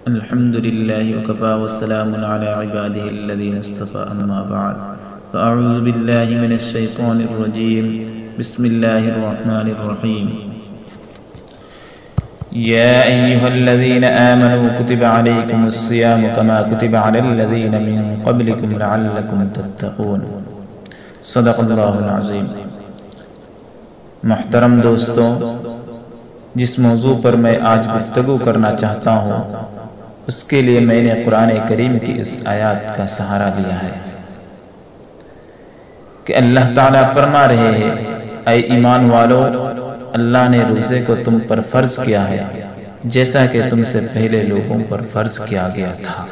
الحمد لله وكفى والسلام على عباده الذين اصطفى أما بعد فأعوذ بالله من الشيطان الرجيم بسم الله الرحمن الرحيم يا أيها الذين آمنوا كتب عليكم الصيام كما كتب على الذين من قبلكم لعلكم تتقون صدق اللہ العظیم۔ محترم دوستوں، جس موضوع پر میں آج گفتگو کرنا چاہتا ہوں اس کے لیے میں نے قرآن کریم کی اس آیات کا سہارا لیا ہے کہ اللہ تعالیٰ فرما رہے ہیں، اے ایمان والو، اللہ نے روزے کو تم پر فرض کیا ہے جیسا کہ تم سے پہلے لوگوں پر فرض کیا گیا تھا،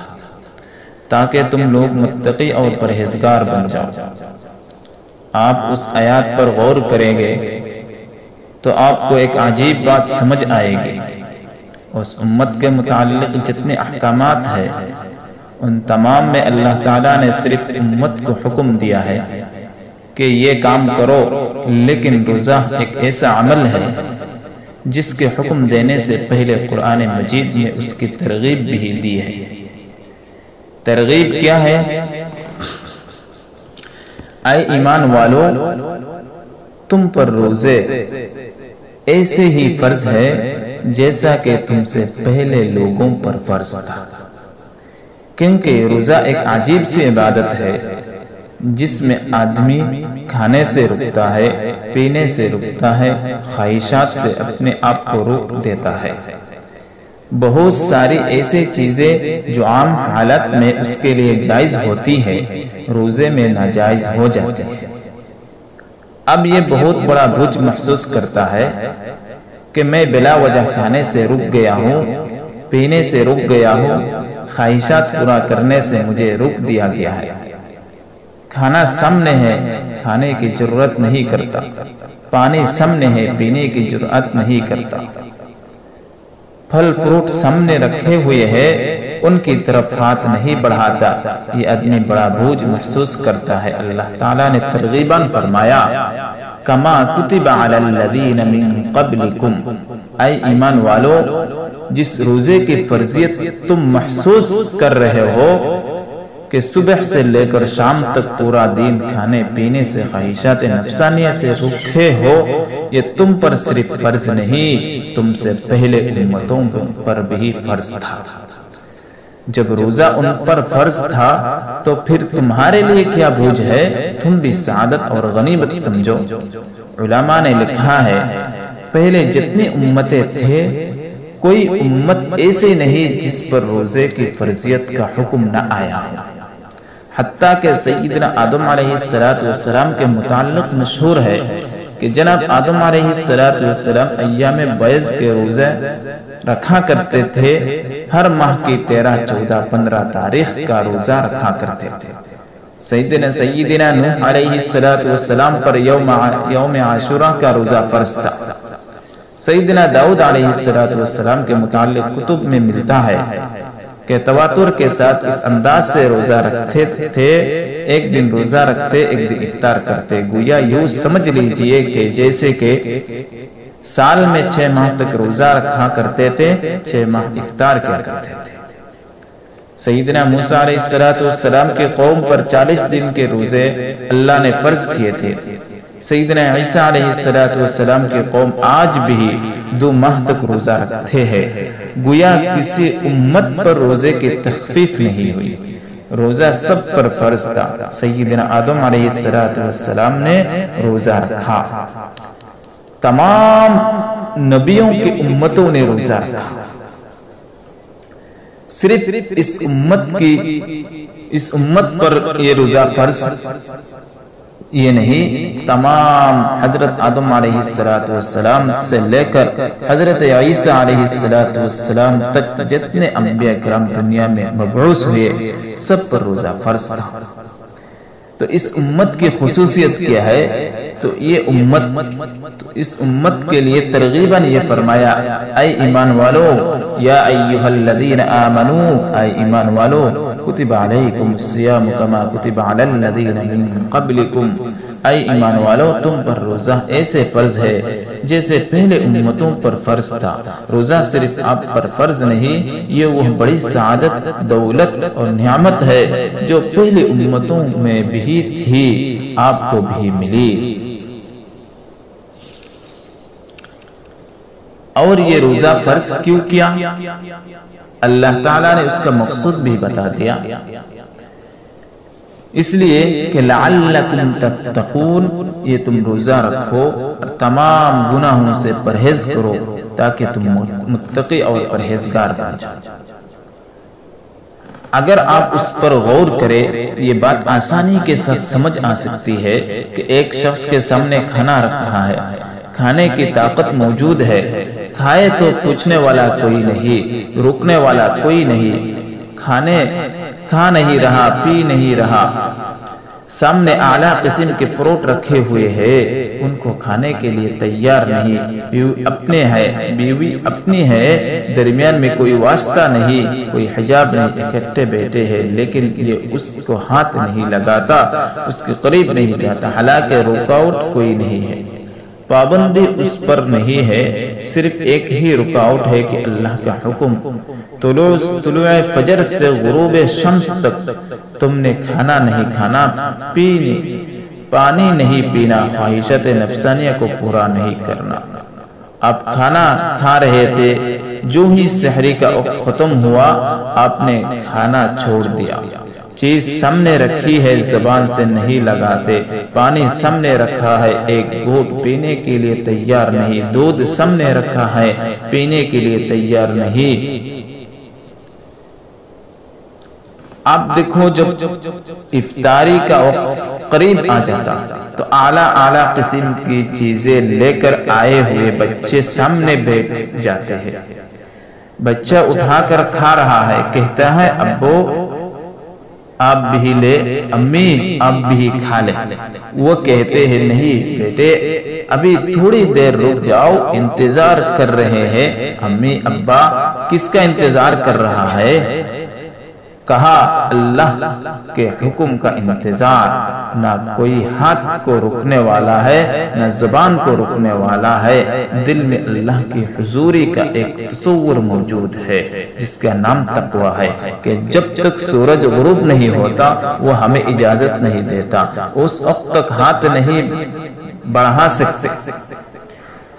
تاکہ تم لوگ متقی اور پرہیزگار بن جاؤ۔ آپ اس آیات پر غور کریں گے تو آپ کو ایک عجیب بات سمجھ آئے گی۔ اس امت کے متعلق جتنے احکامات ہیں ان تمام میں اللہ تعالیٰ نے صرف امت کو حکم دیا ہے کہ یہ کام کرو، لیکن روزہ ایک ایسا عمل ہے جس کے حکم دینے سے پہلے قرآن مجید میں اس کی ترغیب بھی دی ہے۔ ترغیب کیا ہے؟ اے ایمان والو، تم پر روزے ایسے ہی فرض ہے جیسا کہ تم سے پہلے لوگوں پر فرض تھا، کیونکہ روزہ ایک عجیب سی عبادت ہے جس میں آدمی کھانے سے رکتا ہے، پینے سے رکتا ہے، خواہشات سے اپنے آپ کو روک دیتا ہے۔ بہت ساری ایسی چیزیں جو عام حالت میں اس کے لیے جائز ہوتی ہے روزے میں ناجائز ہو جاتی ہے۔ اب یہ بہت بڑا بوجھ محسوس کرتا ہے کہ میں بلا وجہ کھانے سے رک گیا ہوں، پینے سے رک گیا ہوں، خواہشات پورا کرنے سے مجھے روک دیا گیا ہے۔ کھانا سامنے ہے، کھانے کی ضرورت نہیں کرتا، پانی سامنے ہے، پینے کی ضرورت نہیں کرتا، پھل فروٹ سامنے رکھے ہوئے ہیں، ان کی طرف ہاتھ نہیں بڑھاتا۔ یہ آدمی بڑا بوجھ محسوس کرتا ہے۔ اللہ تعالیٰ نے ترغیباً فرمایا، کما کتب علی الذین من قبلکم، اے ایمان والو، جس روزے کی فرضیت تم محسوس کر رہے ہو کہ صبح سے لے کر شام تک پورا دن کھانے پینے سے، خواہشات نفسانیہ سے رکھے ہو، یہ تم پر صرف فرض نہیں، تم سے پہلے امتوں پر بھی فرض تھا۔ جب روزہ ان پر فرض تھا تو پھر تمہارے لیے کیا بوجھ ہے؟ تم بھی سعادت اور غنیمت سمجھو۔ علماء نے لکھا ہے، پہلے جتنی امتیں تھے کوئی امت ایسی نہیں جس پر روزے کی فرضیت کا حکم نہ آیا ہو۔ حتیٰ کہ سیدنا آدم علیہ السلام کے متعلق مشہور ہے کہ جناب آدم علیہ السلام ایام بیض کے روزے رکھا کرتے تھے، ہر ماہ کی 13، 14، 15 تاریخ کا روزہ رکھا کرتے تھے۔ سیدنا نوح علیہ السلام پر یوم عاشوراء کا روزہ فرض تھا۔ سیدنا داؤد علیہ السلام کے متعلق کتب میں ملتا ہے کہ تواتر کے ساتھ اس انداز سے روزہ رکھتے تھے، ایک دن روزہ رکھتے، ایک دن افطار کرتے، گویا یوں سمجھ لیجئے کہ جیسے کہ سال میں 6 ماہ تک روزہ رکھا کرتے تھے، 6 ماہ افطار کیا کرتے تھے۔ سیدنا موسیٰ علیہ السلام کے قوم پر 40 دن کے روزے اللہ نے فرض کیے تھے۔ سیدنا عیسیٰ علیہ السلام کے قوم آج بھی 2 ماہ تک روزہ رکھتے ہیں، گویا کسی امت پر روزے کی تخفیف نہیں ہوئی، روزہ سب پر فرض تھا۔ سیدنا آدم علیہ السلام نے روزہ رکھا، تمام نبیوں کی امتوں نے روزہ رکھا، صرف اس امت پر یہ روزہ فرض یہ نہیں، تمام حضرت آدم علیہ السلام سے لے کر حضرت عیسیٰ علیہ السلام تک جتنے انبیاء کرام دنیا میں مبعوث ہوئے سب پر روزہ فرض تھا۔ تو اس امت کی خصوصیت کیا ہے؟ تو اس امت کے لیے ترغیباً یہ فرمایا، اے ایمان والو، یا ایہا الذین آمنو، اے ایمان والو، کتب علیکم الصیام کما کتب علی الذین من قبلکم، اے ایمان والو تم پر روزہ ایسے فرض ہے جیسے پہلے امتوں پر فرض تھا۔ روزہ صرف آپ پر فرض نہیں، یہ وہ بڑی سعادت، دولت اور نعمت ہے جو پہلے امتوں میں بھی تھی، آپ کو بھی ملی۔ اور یہ روزہ فرض کیوں کیا؟ اللہ تعالیٰ نے اس کا مقصود بھی بتا دیا، اس لیے کہ لعلکم تتقون، یہ تم روزہ رکھو اور تمام گناہوں سے پرہیز کرو تاکہ تم متقی اور پرہیزگار بن جاؤ۔ اگر آپ اس پر غور کریں، یہ بات آسانی کے ساتھ سمجھ آ سکتی ہے کہ ایک شخص کے سامنے کھانا رکھا ہے، کھانے کی طاقت موجود ہے، کھائے تو پوچھنے والا کوئی نہیں، روکنے والا کوئی نہیں، کھا نہیں رہا، پی نہیں رہا، سامنے اعلیٰ قسم کے فروٹ رکھے ہوئے ہیں، ان کو کھانے کے لیے تیار نہیں، بیوی اپنی ہے، درمیان میں کوئی واسطہ نہیں، کوئی حجاب نہیں، اکٹھے بیٹھے ہیں، لیکن یہ اس کو ہاتھ نہیں لگاتا، اس کے قریب نہیں جاتا، حالانکہ رکاوٹ کوئی نہیں ہے، پابندی اس پر نہیں ہے، صرف ایک ہی رکاوٹ ہے کہ اللہ کا حکم، طلوع فجر سے غروب شمس تک تم نے کھانا نہیں کھانا، پانی نہیں پینا، خواہشات نفسانیہ کو پورا نہیں کرنا۔ آپ کھانا کھا رہے تھے، جو ہی سحری کا وقت ختم ہوا آپ نے کھانا چھوڑ دیا، چیز سامنے رکھی ہے زبان سے نہیں لگاتے، پانی سامنے رکھا ہے ایک گھونٹ پینے کے لیے تیار نہیں، دودھ سامنے رکھا ہے پینے کے لیے تیار نہیں۔ آپ دیکھو جب افطاری کا وقت قریب آ جاتا تو اعلیٰ قسم کی چیزیں لے کر آئے ہوئے بچے سامنے بیٹھ جاتے ہیں، بچہ اٹھا کر کھا رہا ہے، کہتا ہے ابو آپ بھی لے، امی آپ بھی کھا لے، وہ کہتے ہیں نہیں بیٹے ابھی تھوڑی دیر رک جاؤ، انتظار کر رہے ہیں۔ امی ابا کس کا انتظار کر رہا ہے؟ کہا اللہ کے حکم کا انتظار، نہ کوئی ہاتھ کو رکنے والا ہے نہ زبان کو رکنے والا ہے، دل میں اللہ کی حضوری کا ایک تصور موجود ہے جس کا نام تقویٰ ہے، کہ جب تک سورج غروب نہیں ہوتا وہ ہمیں اجازت نہیں دیتا، اس وقت تک ہاتھ نہیں بڑھا سکتے،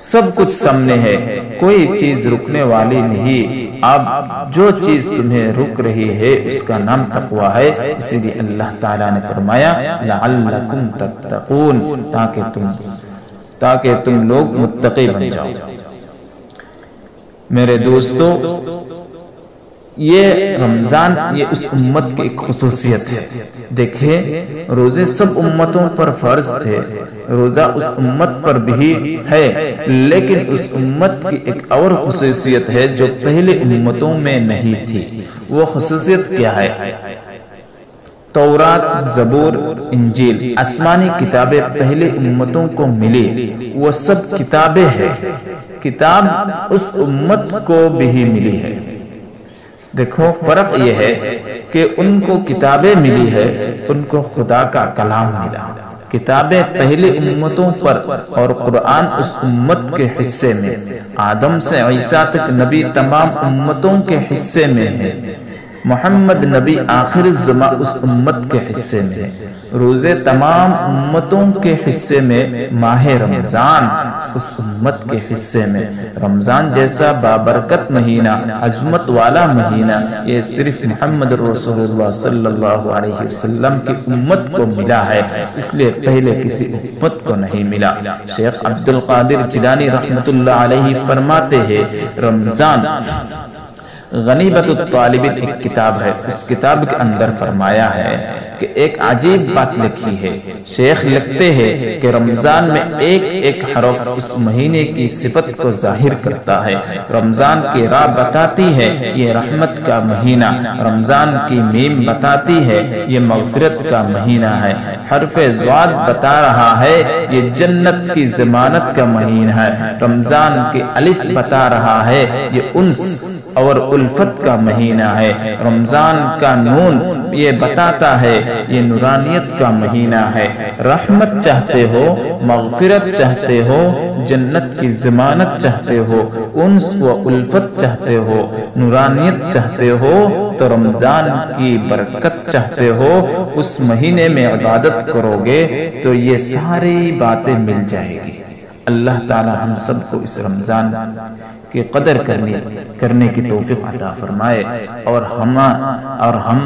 سب کچھ سامنے ہے، کوئی چیز رکنے والی نہیں، اب جو چیز تمہیں رک رہی ہے اس کا نام تقویٰ ہے۔ اسی لیے اللہ تعالیٰ نے فرمایا لعلکم تتقون، تاکہ تم لوگ متقی بن جاؤ۔ میرے دوستو، یہ رمضان یہ اس امت کی ایک خصوصیت ہے۔ دیکھیں روزے سب امتوں پر فرض تھے، روزہ اس امت پر بھی ہے، لیکن اس امت کی ایک اور خصوصیت ہے جو پہلے امتوں میں نہیں تھی۔ وہ خصوصیت کیا ہے؟ تورات، زبور، انجیل، آسمانی کتابیں پہلے امتوں کو ملی، وہ سب کتابیں ہیں، کتاب اس امت کو بھی ملی ہے۔ دیکھو فرق یہ ہے کہ ان کو کتابیں ملی ہے، ان کو خدا کا کلام ملا۔ کتابیں پہلے امتوں پر اور قرآن اس امت کے حصے میں، آدم سے عیسیٰ تک نبی تمام امتوں کے حصے میں ہے، محمد نبی آخر الزمان اس امت کے حصے میں، روزے تمام امتوں کے حصے میں، ماہ رمضان اس امت کے حصے میں۔ رمضان جیسا بابرکت مہینہ، عظمت والا مہینہ، یہ صرف محمد رسول اللہ صلی اللہ علیہ وسلم کی امت کو ملا ہے، اس لیے پہلے کسی امت کو نہیں ملا۔ شیخ عبد القادر جیلانی رحمت اللہ علیہ فرماتے ہیں رمضان غنیمت الطالبین ایک کتاب ہے، اس کتاب کے اندر فرمایا ہے کہ ایک عجیب بات لکھی ہے۔ شیخ لکھتے ہیں کہ رمضان میں ایک ایک حرف اس مہینے کی صفت کو ظاہر کرتا ہے۔ رمضان کی راہ بتاتی ہے یہ رحمت کا مہینہ، رمضان کی میم بتاتی ہے یہ مغفرت کا مہینہ ہے، حرف ضاد بتا رہا ہے یہ جنت کی ضمانت کا مہینہ ہے، رمضان کی الف بتا رہا ہے یہ انس اور الفت کا مہینہ ہے، رمضان کا نون یہ بتاتا ہے یہ نورانیت کا مہینہ ہے۔ رحمت چاہتے ہو، مغفرت چاہتے ہو، جنت کی ضمانت چاہتے ہو، انس و الفت چاہتے ہو، نورانیت چاہتے ہو تو رمضان کی برکت چاہتے ہو، اس مہینے میں عبادت کرو گے تو یہ ساری باتیں مل جائے گی۔ اللہ تعالی ہم سب کو اس رمضان کی قدر کرنے کی توفیق عطا فرمائے، اور ہم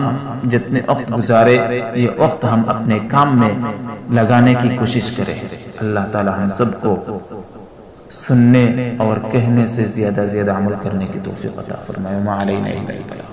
جتنے وقت گزارے یہ وقت ہم اپنے کام میں لگانے کی کوشش کریں۔ اللہ تعالی ہم سب کو سننے اور کہنے سے زیادہ عمل کرنے کی توفیق عطا فرمائے۔ وما علینا الا البلاغ۔